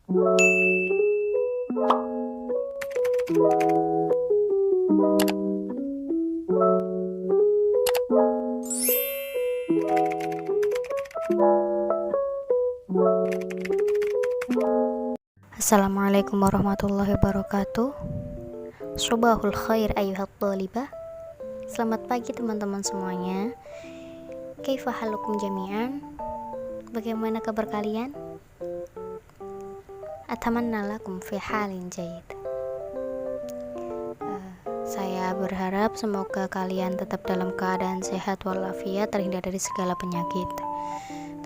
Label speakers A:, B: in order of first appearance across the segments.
A: Assalamualaikum warahmatullahi wabarakatuh. Subahul khair ayuhat thalibah. Selamat pagi teman-teman semuanya. Kaifa halukum jami'an? Bagaimana kabar kalian? Atamanna lakum fi halin jayyid. Saya berharap semoga kalian tetap dalam keadaan sehat walafiat, terhindar dari segala penyakit.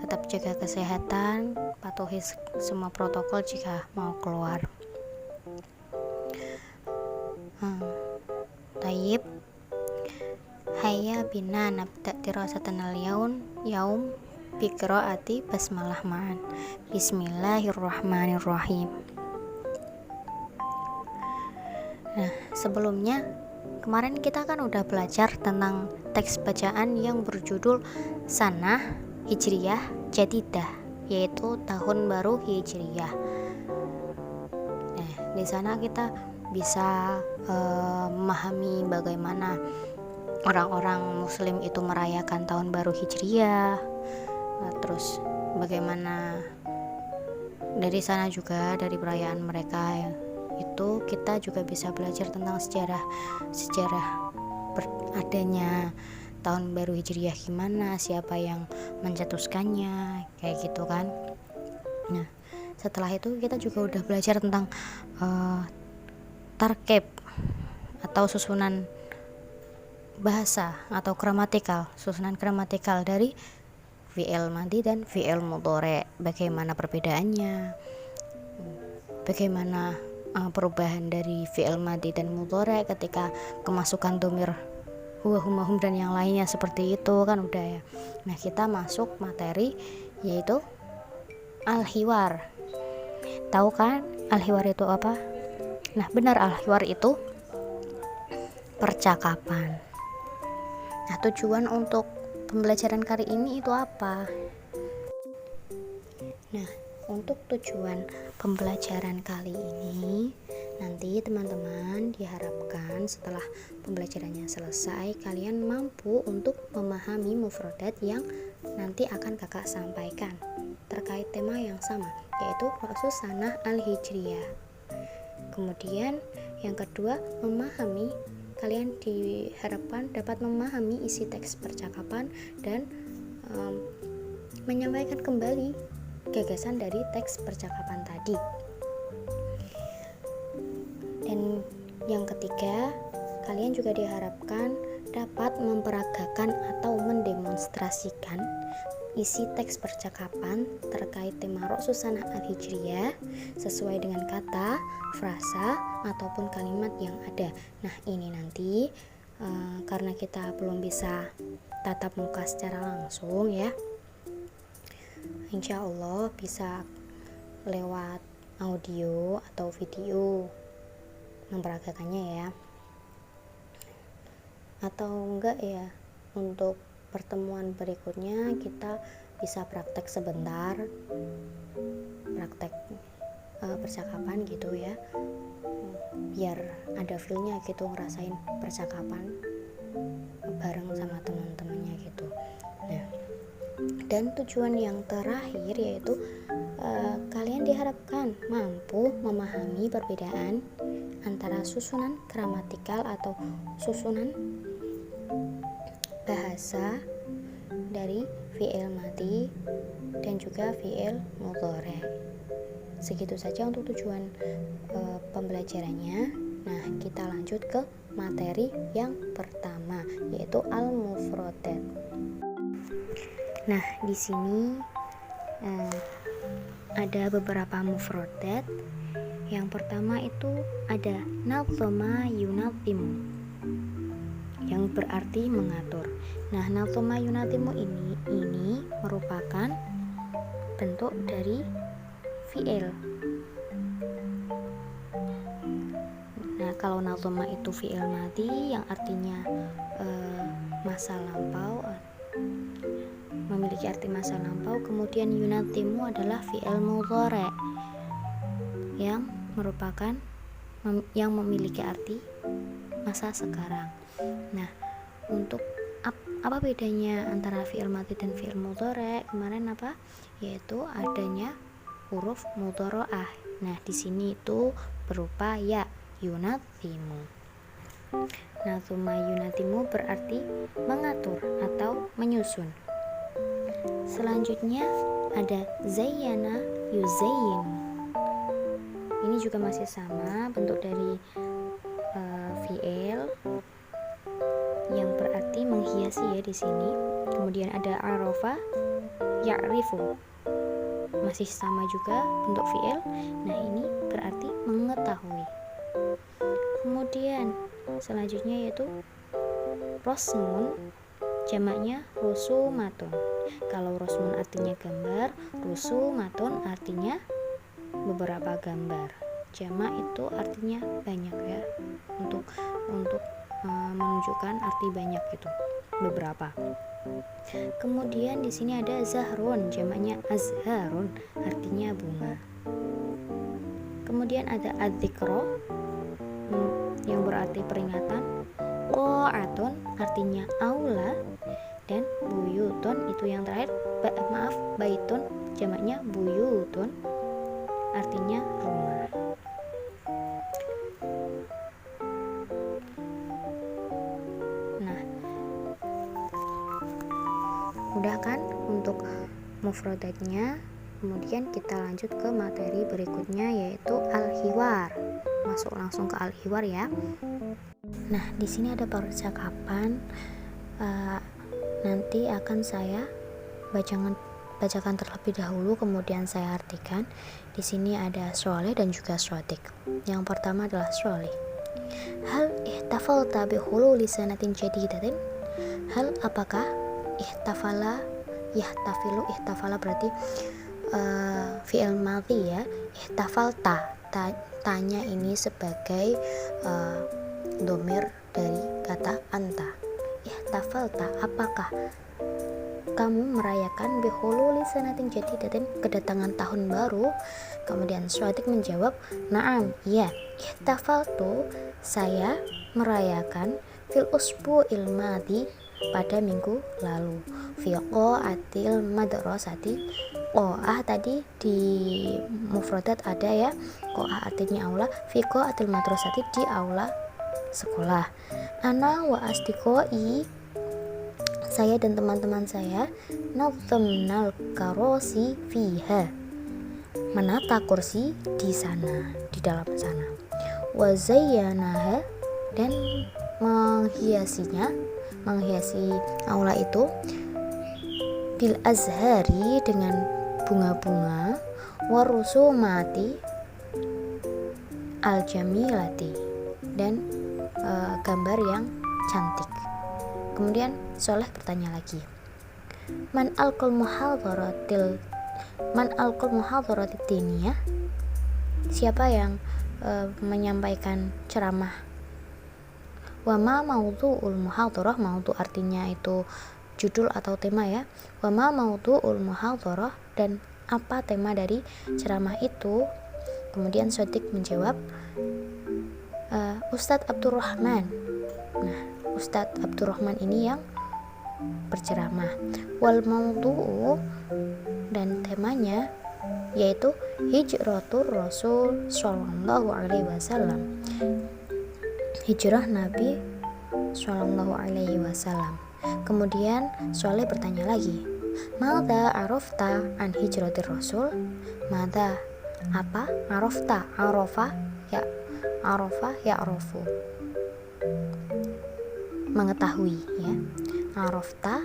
A: Tetap jaga kesehatan, patuhi semua protokol jika mau keluar. Tayyib. Hayya bina nabda dirasatan al-yaum bi qiraati basmalah ma'an. Bismillahirrahmanirrahim. Nah, sebelumnya kemarin kita kan udah belajar tentang teks bacaan yang berjudul Sanah Hijriyah Jadidah, yaitu tahun baru Hijriyah. Nah, di sana kita bisa memahami bagaimana orang-orang muslim itu merayakan tahun baru Hijriyah. Terus bagaimana dari sana juga, dari perayaan mereka itu kita juga bisa belajar tentang sejarah adanya tahun baru Hijriyah, gimana, siapa yang mencetuskannya, kayak gitu kan. Nah, setelah itu kita juga udah belajar tentang tarkib atau susunan bahasa atau susunan gramatikal dari fi'il madhi dan fi'il mudhari. Bagaimana perbedaannya, bagaimana perubahan dari fi'il madhi dan mudhari ketika kemasukan dhamir huwa, huma, hum dan yang lainnya, seperti itu kan udah ya. Nah, kita masuk materi yaitu al-hiwar. Tahu kan al-hiwar itu apa? Nah, benar, al-hiwar itu percakapan. Nah, tujuan untuk pembelajaran kali ini itu apa? Nah, untuk tujuan pembelajaran kali ini, nanti teman-teman diharapkan setelah pembelajarannya selesai, kalian mampu untuk memahami mufradat yang nanti akan kakak sampaikan terkait tema yang sama, yaitu Rasul Sanah Al-Hijriyah. Kemudian yang kedua, kalian diharapkan dapat memahami isi teks percakapan dan menyampaikan kembali gagasan dari teks percakapan tadi. Dan yang ketiga, kalian juga diharapkan dapat memperagakan atau mendemonstrasikan isi teks percakapan terkait tema Rasul Sanah Al-Hijriyah sesuai dengan kata, frasa, ataupun kalimat yang ada. Nah, ini nanti karena kita belum bisa tatap muka secara langsung ya, insya Allah bisa lewat audio atau video memperagakannya ya, atau enggak ya, untuk pertemuan berikutnya kita bisa praktek sebentar, praktek percakapan gitu ya, biar ada feelnya gitu, ngerasain percakapan bareng sama teman-temannya gitu. Nah, dan tujuan yang terakhir yaitu kalian diharapkan mampu memahami perbedaan antara susunan gramatikal atau susunan bahasa dari fi'il madhi dan juga fi'il mudhari. Segitu saja untuk tujuan pembelajarannya. Nah, kita lanjut ke materi yang pertama, yaitu al-mufradat. Nah, di sini ada beberapa mufradat. Yang pertama itu ada nazama yunazzimu, yang berarti mengatur. Nah, nazama yunazzimu ini merupakan bentuk dari fi'il. Nah, kalau nazama itu fi'il madhi yang artinya masa lampau, memiliki arti masa lampau. Kemudian yunazzimu adalah fi'il mudhari yang merupakan yang memiliki arti masa sekarang. Nah, untuk apa bedanya antara fi'il madhi dan fi'il mudhari? Kemarin apa? Yaitu adanya huruf mudhari'ah. Nah, di sini itu berupa ya, yunadzimu. Nazuma yunadzimu berarti mengatur atau menyusun. Selanjutnya ada zayyana yuzayyinu. Ini juga masih sama, bentuk dari fi'il yang berarti menghiasi ya di sini. Kemudian ada arafa ya'rifu, masih sama juga bentuk fi'il. Nah, ini berarti mengetahui. Kemudian selanjutnya yaitu rosmun, jamaknya rusumatun. Kalau rosmun artinya gambar, rusumatun artinya beberapa gambar. Jamak itu artinya banyak ya, untuk menunjukkan arti banyak itu beberapa. Kemudian di sini ada zahrun, jamaknya azharun, artinya bunga. Kemudian ada adzikro yang berarti peringatan, qa'atun artinya aula, dan buyutun itu yang terakhir, baitun jamaknya buyutun, artinya rumah. Nah, mudah kan untuk mufradatnya. Kemudian kita lanjut ke materi berikutnya, yaitu al-hiwar. Masuk langsung ke al-hiwar ya. Nah, di sini ada percakapan, nanti akan saya bacakan terlebih dahulu, kemudian saya artikan. Di sini ada sholeh dan juga swadik. Yang pertama adalah sholeh. Hal ihtafalta bi hululi sanatin jadidatin? Hal apakah ihtafala, ihtafala berarti fi'il madhi ya. Ihtafalta, tanya ini sebagai domir dari kata anta. Ihtafalta, apakah kamu merayakan bihululi sanatin jadidatin, kedatangan tahun baru? Kemudian Swadik menjawab, na'am, iya, ihtafaltu, saya merayakan fil usbu'il madhi, pada minggu lalu, fi qa'atil madrasati. Qa'ah tadi di mufradat ada ya, qa'ah artinya aula, fi qa'atil madrasati, di aula sekolah. Ana wa asdiqai, saya dan teman-teman saya, nazamnal karosi fiha, menata kursi di sana, di dalam sana. Wa zayyanaha, dan menghiasi aula itu, bil azhari, dengan bunga-bunga, warusumati al jamilati, dan gambar yang cantik. Kemudian Soleh bertanya lagi, man alqal muhadharatil diniyah, siapa yang menyampaikan ceramah? Wa ma maudhu'ul muhadharah, maudhu artinya itu judul atau tema ya. Wa ma maudhu'ul muhadharah, dan apa tema dari ceramah itu? Kemudian Sodik menjawab, Ustadz Abdurrahman. Nah, Ustadz Abdurrahman ini yang berceramah. Wal maudhu'u, dan temanya yaitu hijratur Rasul sallallahu alaihi wasallam, hijrah Nabi sallallahu alaihi wasallam. Kemudian Soleh bertanya lagi, madza arafta an hijratir Rasul? Madza, apa? Arafta, arafa ya, arafa ya arafu, mengetahui ya. Arafta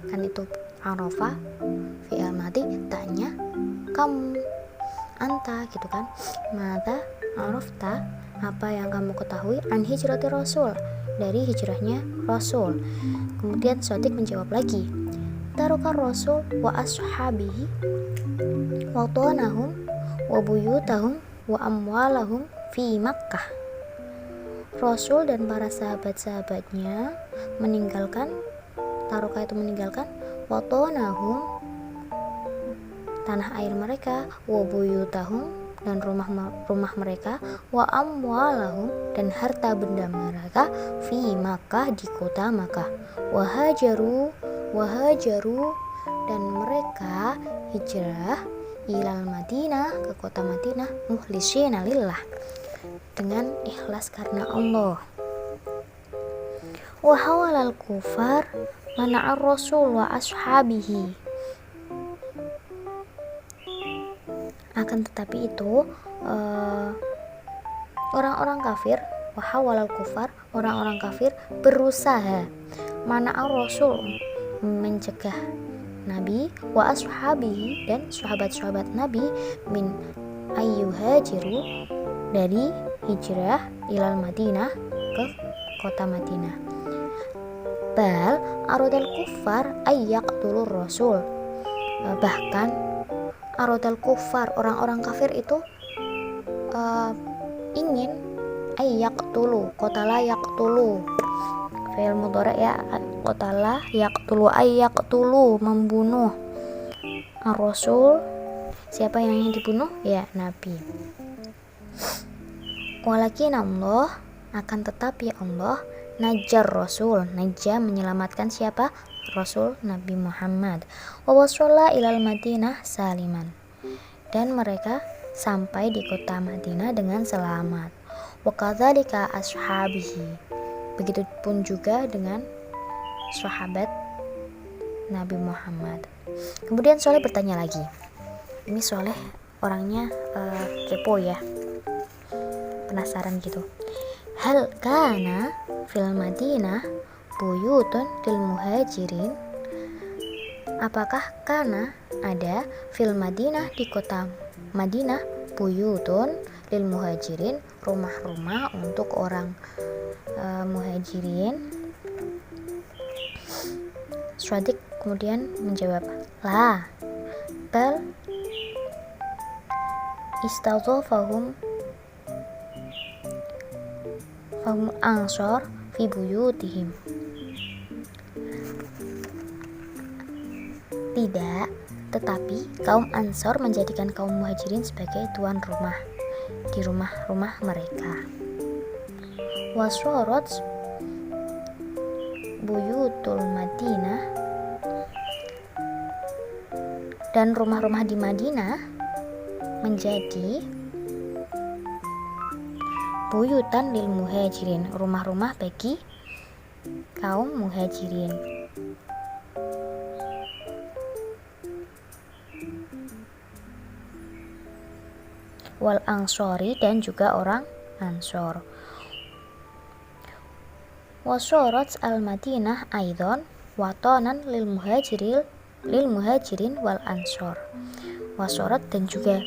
A: kan itu arafa, fi'il madhi, tanya kamu, anta gitu kan. Madza arafta, apa yang kamu ketahui, an hijratir Rasul, dari hijrahnya Rasul. Kemudian Sodik menjawab lagi, tarukar Rasul wa ashabihi wa tanahum wa buyutahum wa amwalahum fi Makkah. Rasul dan para sahabat-sahabatnya meninggalkan, taruka itu meninggalkan, watonahum tanah air mereka, wa buyutahum dan rumah mereka, wa amwalahum dan harta benda mereka, fi Makkah di kota Makkah, wahajaru dan mereka hijrah ilal Madinah ke kota Madinah, mukhlisina lillah dengan ikhlas karena Allah. Wa hawalal kufar mana'ar rasul wa ashabihi. Akan tetapi itu orang-orang kafir, wahawalal kufar, orang-orang kafir berusaha mana'ar rasul, mencegah Nabi, wa ashabihi dan sahabat-sahabat Nabi, min ayyuhajiru dari hijrah ilal Madinah ke kota Madinah. Bal aradal kuffar ayyaqtulur rasul, bahkan aradal kuffar, orang-orang kafir itu ingin ayyaqtulu, qatala yaqtulu, fi'il mudhari ya, qatala yaqtulu, ayyaqtulu, membunuh ar-rasul, siapa yang ingin dibunuh? Ya, Nabi. Walakin Allah, akan tetapi Allah, najar rasul, najah menyelamatkan siapa? Rasul Nabi Muhammad. Wa wasalla ilal Madinah saliman, dan mereka sampai di kota Madinah dengan selamat. Wa kadzalika ashabihi, begitupun juga dengan sahabat Nabi Muhammad. Kemudian Soleh bertanya lagi. Ini Soleh orangnya kepo ya, penasaran gitu. Hal kana fil Madinah buyutun lil muhajirin, apakah kana ada fil Madinah di kota Madinah buyutun lil muhajirin, rumah-rumah untuk orang muhajirin? Swadik kemudian menjawab, la bal istadzafahum fahum ansor fi buyutihim. Tidak, tetapi kaum Ansor menjadikan kaum Muhajirin sebagai tuan rumah di rumah-rumah mereka. Wasyarat buyutul Madinah, dan rumah-rumah di Madinah menjadi buyutan lil muhajirin, rumah-rumah bagi kaum muhajirin. Wal ansori, dan juga orang Ansor. Wasyarat al Madinah aidon watonan lil muhajirin wal ansor. Wasyarat dan juga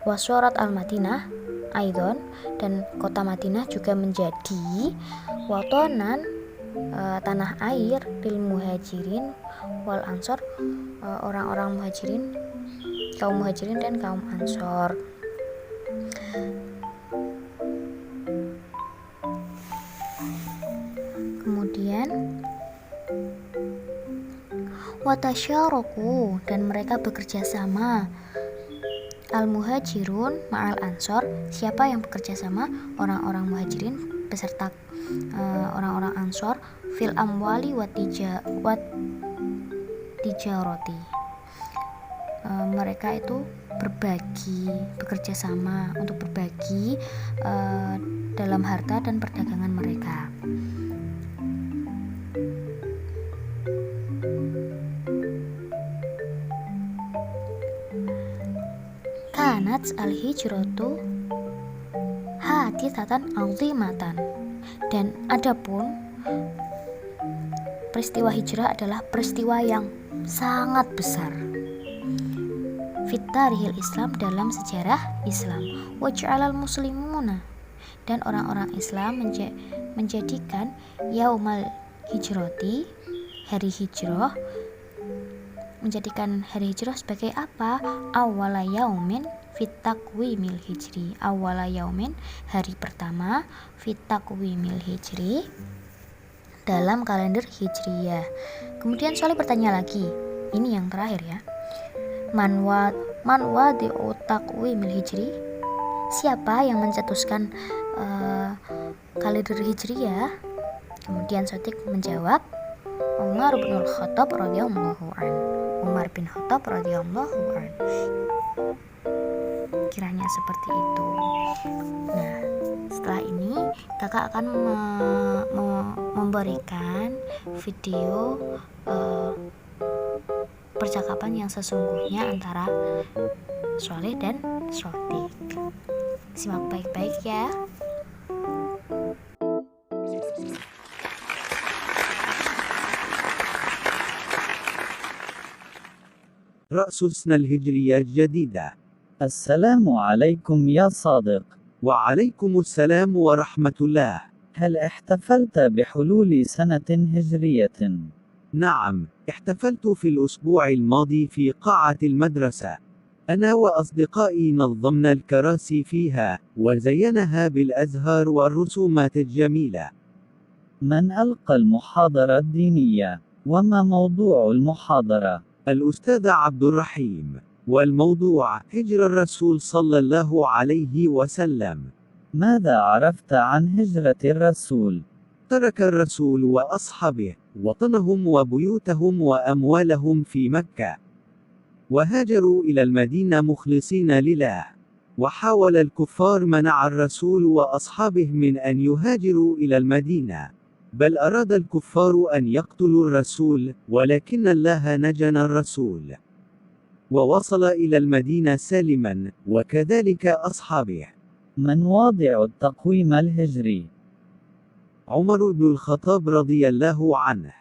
A: wasyarat al Madinah aidon, dan kota Madinah juga menjadi watonan, tanah air, lil muhajirin wal ansor, orang-orang muhajirin, kaum muhajirin dan kaum ansor. Kemudian watasyaraku, dan mereka bekerja sama, al-muhajirun ma'al ansor, siapa yang bekerja sama? Orang-orang muhajirin beserta orang-orang ansor, fil amwali wat tijaroti, mereka itu bekerja sama untuk berbagi dalam harta dan perdagangan mereka. Kanat al-hijratu haditsatan azimatan, dan adapun peristiwa hijrah adalah peristiwa yang sangat besar. Fit tarihil Islam, dalam sejarah Islam. Waj'alal muslimuna, dan orang-orang Islam menjadikan yaumal hijrati, hari hijrah, menjadikan hari hijrah sebagai apa? Awwala yaumin fit taqwimil hijri, awwala yaumin, hari pertama, fit taqwimil hijri, dalam kalender hijriyah. Kemudian Soleh bertanya lagi, ini yang terakhir ya. Man Man wadi'u taqwimil hijri? Siapa yang mencetuskan kalender hijriyah? Kemudian Sotik menjawab, Umar bin Khattab radhiyallahu an. Umar bin Khattab radhiyallahu an. Kiranya seperti itu. Nah, setelah ini kakak akan memberikan video percakapan yang sesungguhnya antara Soleh dan Sotik. Simak baik-baik ya.
B: رأس السنة الهجرية الجديدة.
C: السلام عليكم يا صادق.
B: وعليكم السلام ورحمة الله.
C: هل احتفلت بحلول سنة هجرية؟
B: نعم، احتفلت في الأسبوع الماضي في قاعة المدرسة. أنا وأصدقائي نظمنا الكراسي فيها، وزينها بالأزهار والرسومات الجميلة.
C: من ألقى المحاضرة الدينية؟ وما موضوع المحاضرة؟
B: الأستاذ عبد الرحيم. والموضوع هجر الرسول صلى الله عليه وسلم.
C: ماذا عرفت عن هجرة الرسول؟
B: ترك الرسول وأصحابه وطنهم وبيوتهم وأموالهم في مكة، وهاجروا إلى المدينة مخلصين لله. وحاول الكفار منع الرسول وأصحابه من أن يهاجروا إلى المدينة، بل أراد الكفار أن يقتلوا الرسول، ولكن الله نجى الرسول ووصل إلى المدينة سالما، وكذلك أصحابه.
C: من واضع التقويم الهجري؟
B: عمر بن الخطاب رضي الله عنه.